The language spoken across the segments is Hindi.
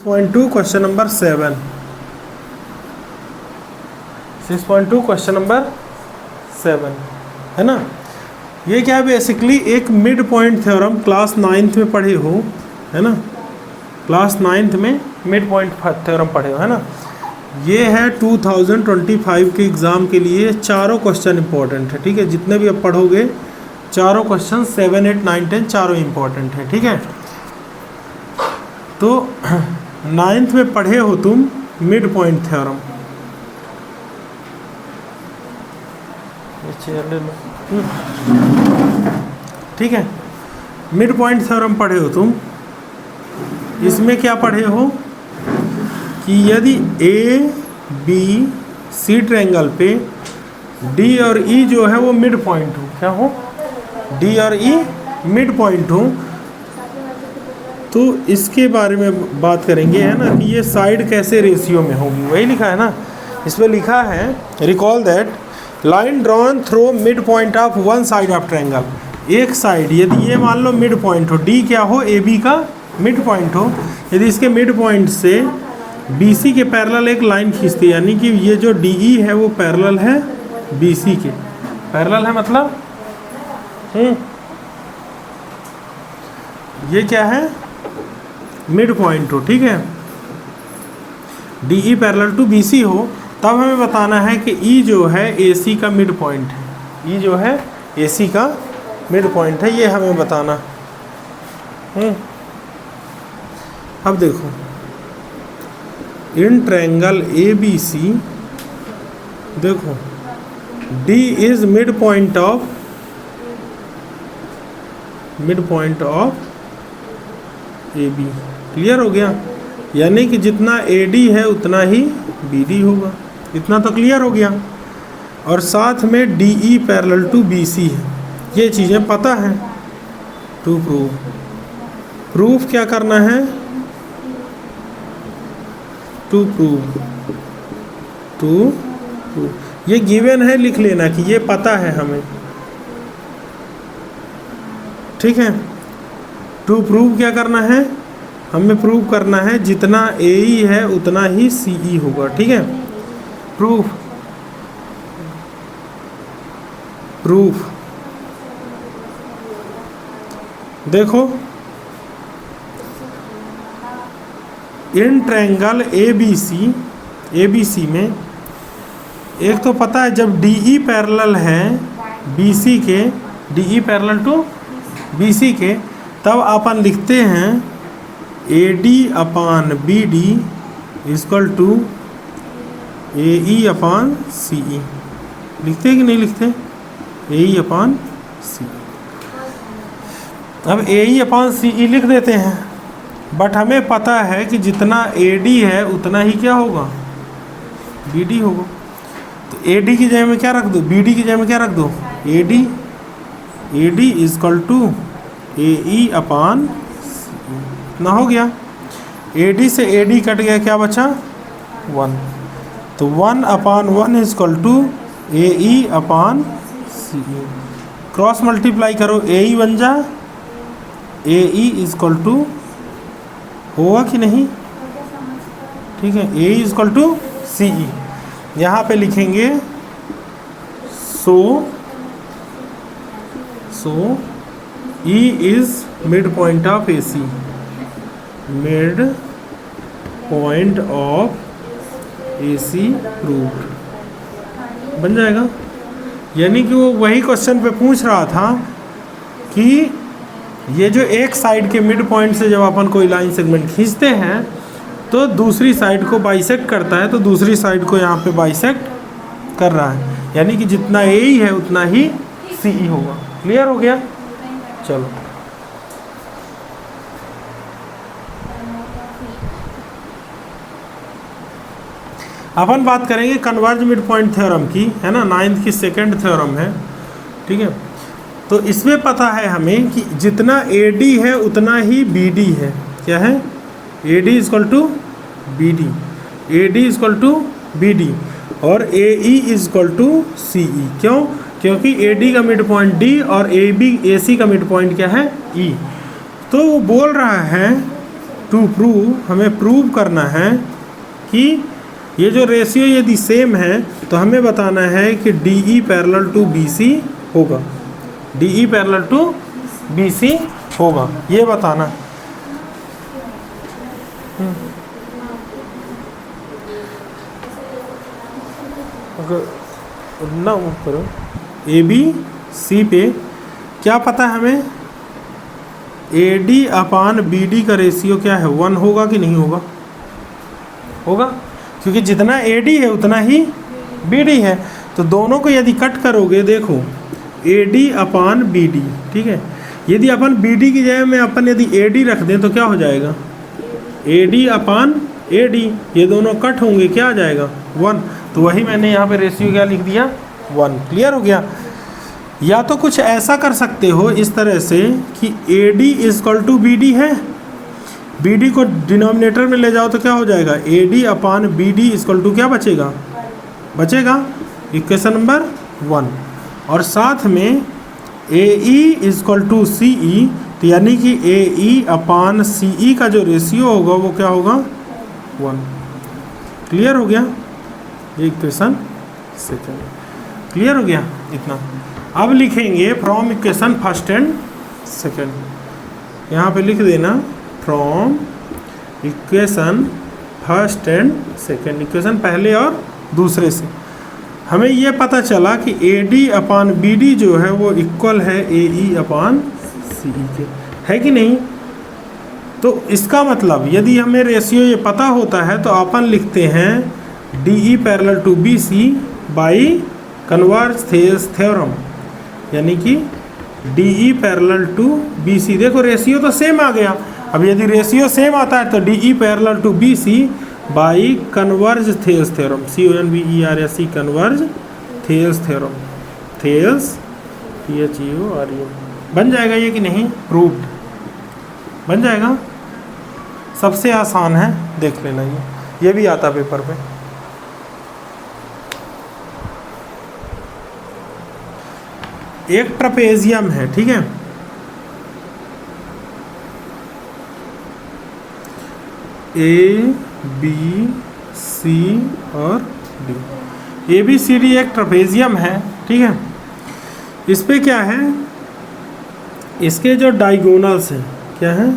6.2 क्वेश्चन नंबर 7। 6.2 क्वेश्चन नंबर 7 है ना। ये क्या है, बेसिकली एक mid point theorem class 9th में पढ़े हो, है ना। क्लास 9th में मिड पॉइंट थ्योरम पढ़े हो, है ना। ये है 2025 के एग्ज़ाम के लिए चारों क्वेश्चन इंपॉर्टेंट है, ठीक है। जितने भी आप पढ़ोगे चारों क्वेश्चन 7, 8, 9, 10 चारों इंपॉर्टेंट है, ठीक है। तो 9th में पढ़े हो तुम मिड पॉइंट थ्योरम, ठीक है। मिड पॉइंट थ्योरम पढ़े हो तुम। इसमें क्या पढ़े हो कि यदि ए बी सी ट्रायंगल पे डी और ई जो है वो मिड पॉइंट हो, क्या हो, डी और ई मिड पॉइंट हो, तो इसके बारे में बात करेंगे, है ना, कि ये साइड कैसे रेशियो में होगी। वही लिखा है ना, इसमें लिखा है recall that line drawn through mid point of one side of triangle. एक साइड यदि ये मान लो मिड पॉइंट हो, डी क्या हो, ए बी का मिड पॉइंट हो, यदि इसके मिड पॉइंट से बी सी के पैरेलल एक लाइन खींचती है, यानी कि ये जो डी ई है वो पैरेलल है बी सी के, पैरेलल है मतलब ये क्या है, मिड पॉइंट हो, ठीक है। D E parallel to B C हो, तब हमें बताना है कि ई जो है ए सी का मिड पॉइंट है, ई जो है ए सी का मिड पॉइंट है, ये हमें बताना। अब देखो, in triangle A B C देखो D is mid point of A B. Clear हो गया, यानी कि जितना ए डी है उतना ही बी डी होगा, इतना तो क्लियर हो गया। और साथ में D E parallel to B C है, ये चीज़ें पता है। टू प्रूफ क्या करना है, टू प्रूव ये गिवन है, लिख लेना कि ये पता है हमें, ठीक है। टू प्रूव क्या करना है, हमें प्रूव करना है जितना ए ई है उतना ही सी ई होगा, ठीक है। प्रूफ देखो, इन ट्रायंगल ए बी सी में एक तो पता है, जब डी ई पैरेलल है बी सी के, D E parallel to B C के, तब अपन लिखते हैं A D upon B D equal to A E upon C E. लिखते हैं कि नहीं लिखते, ए ई अपान सी। अब ए ई अपान सी ई लिख देते हैं, बट हमें पता है कि जितना ए डी है उतना ही क्या होगा, बी डी होगा। तो ए डी की जगह में क्या रख दो, बी डी की जगह में क्या रख दो, ए D equal to A E अपान ना हो गया। ए डी से ए डी कट गया, क्या बचा 1, तो 1 upon 1 equal to A E upon C E. Cross multiply करो, ए ई बन जा ए ई इक्वल टू, होगा कि नहीं, ठीक है, A E equal to C ई। यहाँ पे लिखेंगे so E is mid point of A C, mid point of A C proved बन जाएगा। यानी कि वो वही क्वेश्चन पे पूछ रहा था कि ये जो एक साइड के मिड पॉइंट से जब अपन कोई लाइन सेगमेंट खींचते हैं तो दूसरी साइड को बाइसेक्ट करता है, तो दूसरी साइड को यहाँ पे बाइसेक्ट कर रहा है, यानी कि जितना ए ई है उतना ही सी ई होगा। क्लियर हो गया, चलो अपन बात करेंगे कन्वर्ज मिड पॉइंट थ्योरम की, है ना, 9th की सेकंड थ्योरम है, ठीक है। तो इसमें पता है हमें कि जितना ए डी है उतना ही बी डी है, क्या है, A D equal to B D, A D equal to B D, और A E equal to C E. क्यों, क्योंकि ए डी का मिड पॉइंट डी और ए सी का मिड पॉइंट क्या है, ई। तो वो बोल रहा है टू प्रूव, हमें प्रूव करना है कि ये जो रेशियो यदि सेम है तो हमें बताना है कि DE पैरेलल टू BC होगा, DE पैरेलल टू BC होगा, ये बताना। ना ऊपर ABC पे क्या पता है हमें, AD अपान BD का रेशियो क्या है, 1 होगा कि नहीं होगा? होगा, क्योंकि जितना AD है उतना ही BD है। तो दोनों को यदि कट करोगे, देखो AD अपान BD, ठीक है, यदि अपन BD की जगह में अपन यदि AD रख दें तो क्या हो जाएगा, AD अपान AD, ये दोनों कट होंगे, क्या आ जाएगा 1। तो वही मैंने यहाँ पे रेशियो क्या लिख दिया, 1। क्लियर हो गया। या तो कुछ ऐसा कर सकते हो इस तरह से कि AD इजकल टू BD है, BD को डिनोमिनेटर में ले जाओ तो क्या हो जाएगा, AD upon BD is equal to क्या बचेगा, इक्वेशन नंबर 1। और साथ में AE इजकल टू CE, तो यानी कि AE अपान CE का जो रेशियो होगा वो क्या होगा, 1। क्लियर हो गया, ये इक्वेशन सेकेंड। क्लियर हो गया इतना। अब लिखेंगे from equation first and second, यहाँ पे लिख देना from equation first and second, equation पहले और दूसरे से हमें ये पता चला कि AD अपान BD जो है वो इक्वल है AE अपान CE के, है कि नहीं? तो इसका मतलब यदि हमें रेशियो ये पता होता है तो अपन लिखते हैं DE parallel to BC by converse theorem, यानी कि DE पैरेलल टू BC। देखो रेशियो तो सेम आ गया, अब यदि रेशियो सेम आता है तो DE parallel to BC by converse Thales theorem, CONVERS converse Thales theorem, Thales THEORM बन जाएगा ये कि नहीं, प्रूव्ड बन जाएगा। सबसे आसान है, देख लेना, ये भी आता पेपर पे। एक ट्रपेजियम है, ठीक है, ABC और D, ABCD एक ट्रपेजियम है, ठीक है। इस पे क्या है, इसके जो डायगोनल्स हैं, क्या है,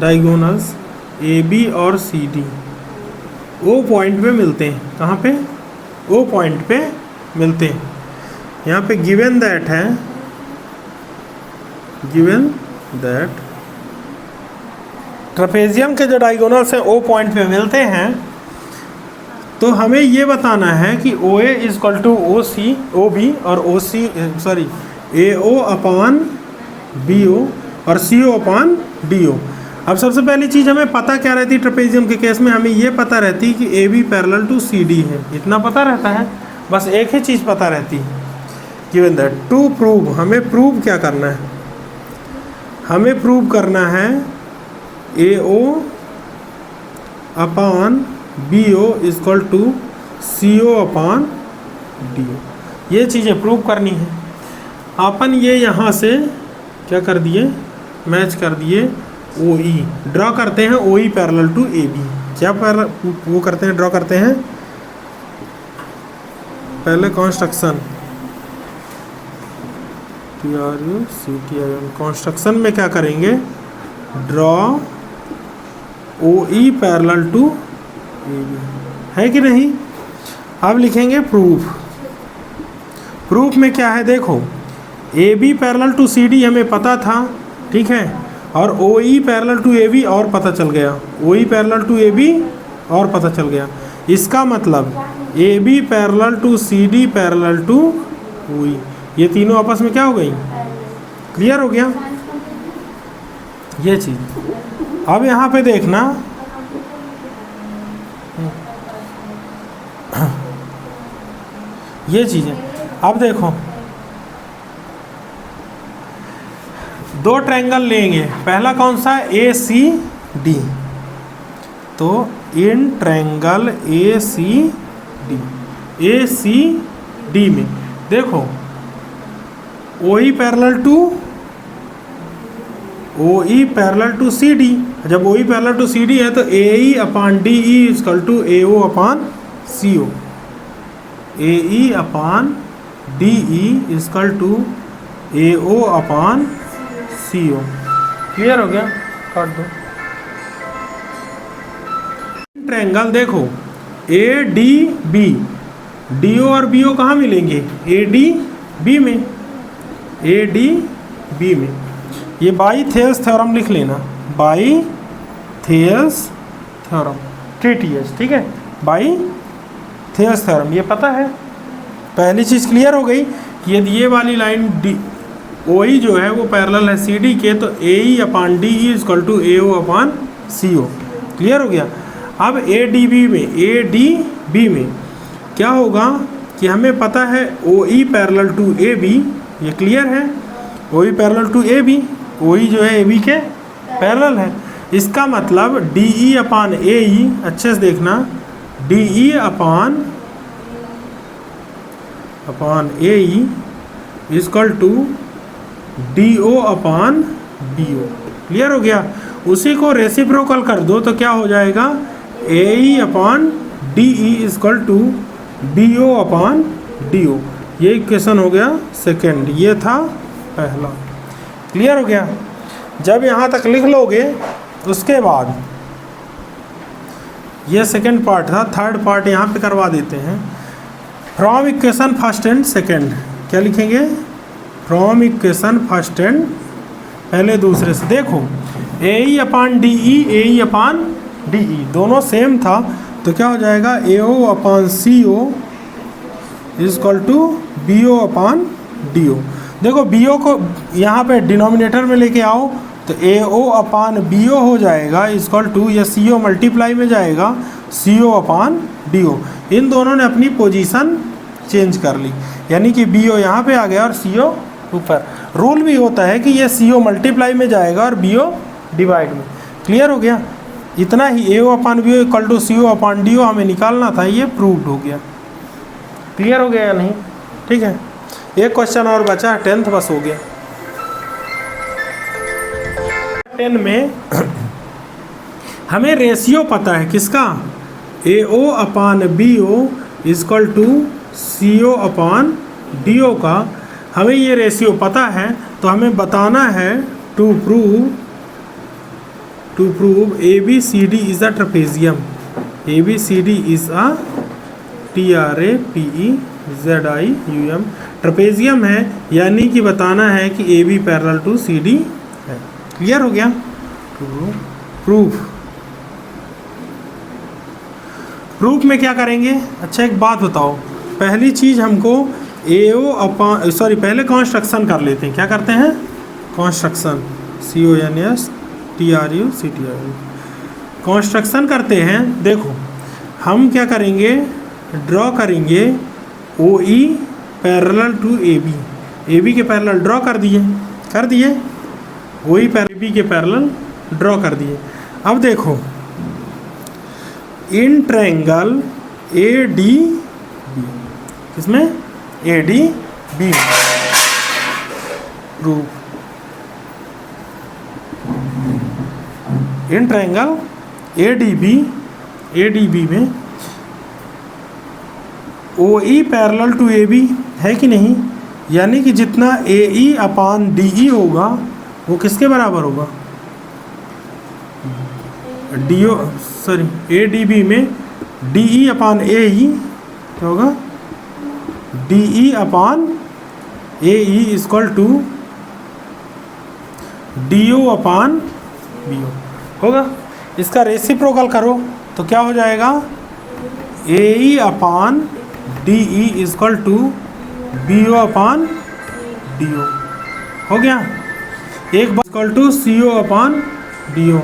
डायगोनल्स AB और CD O पॉइंट पे मिलते हैं। कहाँ पे, O पॉइंट पे मिलते हैं। यहाँ पे गिवन दैट है, गिवन दैट ट्रपेजियम के जो डायगोनल्स हैं O पॉइंट पे मिलते हैं, तो हमें ये बताना है कि OA इजकल टू OB और AO अपान BO और CO अपान DO। अब सबसे पहली चीज़ हमें पता क्या रहती है, ट्रपेजियम के केस में हमें ये पता रहती है कि AB पैरेलल टू CD है, इतना पता रहता है, बस एक ही चीज़ पता रहती है, गिवन दैट। टू प्रूव, हमें प्रूव क्या करना है, हमें प्रूव करना है AO upon BO is equal to CO upon DO, ये चीज़ें प्रूव करनी है। अपन ये यहाँ से क्या कर दिए, मैच कर दिए, OE ड्रॉ करते हैं, OE पैरेलल टू AB, क्या वो करते हैं, ड्रॉ करते हैं पहले कॉन्स्ट्रक्शन, कॉन्स्ट्रक्शन में क्या करेंगे, draw OE parallel to AB, है कि नहीं। अब लिखेंगे प्रूफ, प्रूफ में क्या है, देखो AB पैरेलल टू CD हमें पता था, ठीक है, और OE पैरेलल टू AB और पता चल गया, OE पैरेलल टू AB और पता चल गया। इसका मतलब AB parallel to CD parallel to OE, ये तीनों आपस में क्या हो गई, क्लियर हो गया ये चीज़। अब यहाँ पे देखना, ये चीज़ें अब देखो, दो ट्रायंगल लेंगे, पहला कौन सा, ACD, तो इन ट्रायंगल ACD में देखो OE parallel to O E parallel to C D. जब O E parallel to C D है तो A E upon D E equal to A O upon C O. A E upon D E equal to A O upon C O. Clear हो गया? काट दो। ट्रायंगल देखो A D B, D O और बी ओ कहाँ मिलेंगे? ए डी बी में, ए डी बी में। ये बाई थेल्स थ्योरम लिख लेना, बाई थेल्स थ्योरम, TTH, ठीक है, बाई थेल्स थ्योरम। ये पता है, पहली चीज़ क्लियर हो गई कि यदि ये वाली लाइन डी ओ ई जो है वो पैरेलल है सी डी के, तो A E upon D E equal to A O upon C O. Clear हो गया? अब ए डी बी में, ए डी बी में क्या होगा कि हमें पता है O E parallel to A B, ये क्लियर है, O E parallel to A B, O E जो है ए बी के पैरेलल है। इसका मतलब डी ई अपान ए ई, अच्छे से देखना, D E upon A E equal to D O upon D O. Clear हो गया? उसी को रेसिप्रोकल कर दो तो क्या हो जाएगा? A E upon D E equal to D O upon D O. ये इक्वेशन हो गया सेकेंड, ये था पहला। क्लियर हो गया? जब यहाँ तक लिख लोगे उसके बाद ये सेकेंड पार्ट था, थर्ड पार्ट यहाँ पे करवा देते हैं। From equation first and second क्या लिखेंगे? फ्रॉम इक्वेशन फर्स्ट एंड, पहले दूसरे से देखो, ए ई अपान डी ई, ए ई अपान डी ई दोनों सेम था तो क्या हो जाएगा? A O upon C O equal to B O upon D O. देखो बी ओ को यहाँ पे डिनोमिनेटर में लेके आओ तो ए ओ अपान बी ओ हो जाएगा इक्वल टू, या सी ओ मल्टीप्लाई में जाएगा सी ओ अपान डी ओ। इन दोनों ने अपनी पोजीशन चेंज कर ली, यानी कि बी ओ यहाँ पे आ गया और सी ओ ऊपर। रूल भी होता है कि ये सी ओ मल्टीप्लाई में जाएगा और बी ओ डिवाइड में। क्लियर हो गया? इतना ही, A O upon B O equal to C O upon D O हमें निकालना था, ये प्रूव्ड हो गया। क्लियर हो गया या नहीं? ठीक है, एक क्वेश्चन और बचा, 10th बस हो गया। 10 में हमें रेशियो पता है किसका? A O upon B O equal to C O upon D O का। हमें ये रेशियो पता है तो हमें बताना है to prove A B C D is a trapezium. A B C D is a TRAPEZIUM trapezium है, यानी कि बताना है कि A B parallel to C D है। क्लियर हो गया? प्रूफ में क्या करेंगे? अच्छा एक बात बताओ, पहली चीज़ हमको ए ओ अपान, सॉरी पहले कॉन्स्ट्रक्शन कर लेते हैं। क्या करते हैं? कॉन्स्ट्रक्शन, CONSTRUCTRU कॉन्स्ट्रक्शन करते हैं। देखो हम क्या करेंगे, ड्रॉ करेंगे O E parallel to A B के पैरेलल ड्रॉ कर दिए ओ ई पैरेलल बी के पैरेलल ड्रॉ कर दिए। अब देखो in triangle A D B, किसमें? ए डी बी में। Proof in triangle A D B में O E parallel to A B है कि नहीं? यानी कि जितना ए ई अपान डी ई होगा वो किसके बराबर होगा? D O, sorry A D B में D E upon A E क्या होगा? D E upon A E equal to D O upon B O होगा। इसका रेसिप्रोकल करो तो क्या हो जाएगा? A E upon D E equal to B O upon D O हो गया। एक बार equal to C O upon D O,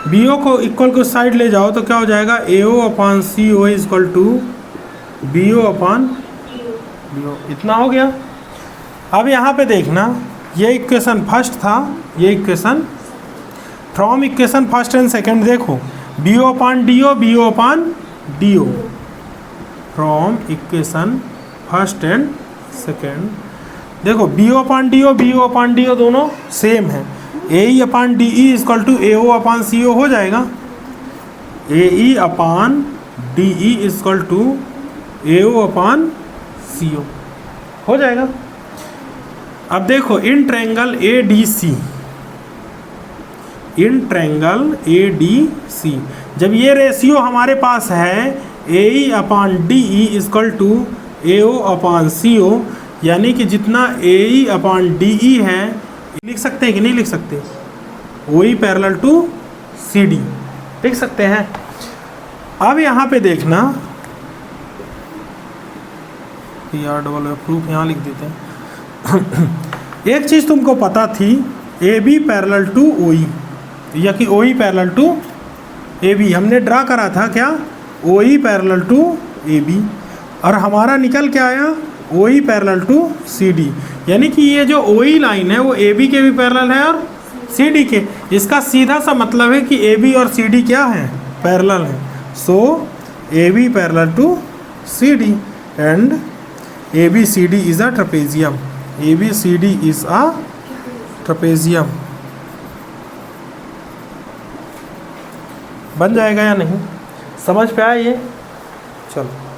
B O को इक्वल को साइड ले जाओ तो क्या हो जाएगा? A O upon C O equal to B O upon D O. इतना हो गया। अब यहाँ पे देखना, ये इक्वेशन फर्स्ट था, ये equation from equation first and second देखो, B O upon D O, B O upon D O, from equation first and second देखो B O upon D O, B O upon D O दोनों सेम है। A E upon D E is equal to A O upon C O हो जाएगा। A E upon D E is equal to A O upon C O हो जाएगा। अब देखो in triangle A D C, in triangle A D C जब ये रेशियो हमारे पास है A E upon D E is equal to A O upon C O, यानी कि जितना ए ई अपान डी ई है लिख सकते हैं कि नहीं लिख सकते, O E parallel to C D लिख सकते हैं। अब यहाँ पे देखना यार डबल प्रूफ यहाँ लिख देते हैं। एक चीज़ तुमको पता थी, A B parallel to O E, या कि O E parallel to A B, हमने ड्रा करा था क्या, O E parallel to A B, और हमारा निकल के आया O E parallel to C D, यानी कि ये जो ओ ई लाइन है वो ए बी के भी पैरेलल है और सी डी के। इसका सीधा सा मतलब है कि ए बी और सी डी क्या है, पैरेलल है। So A B parallel to C D and A B C D is a trapezium, A B C D is a trapezium. बन जाएगा या नहीं, समझ पे आया ये? चलो।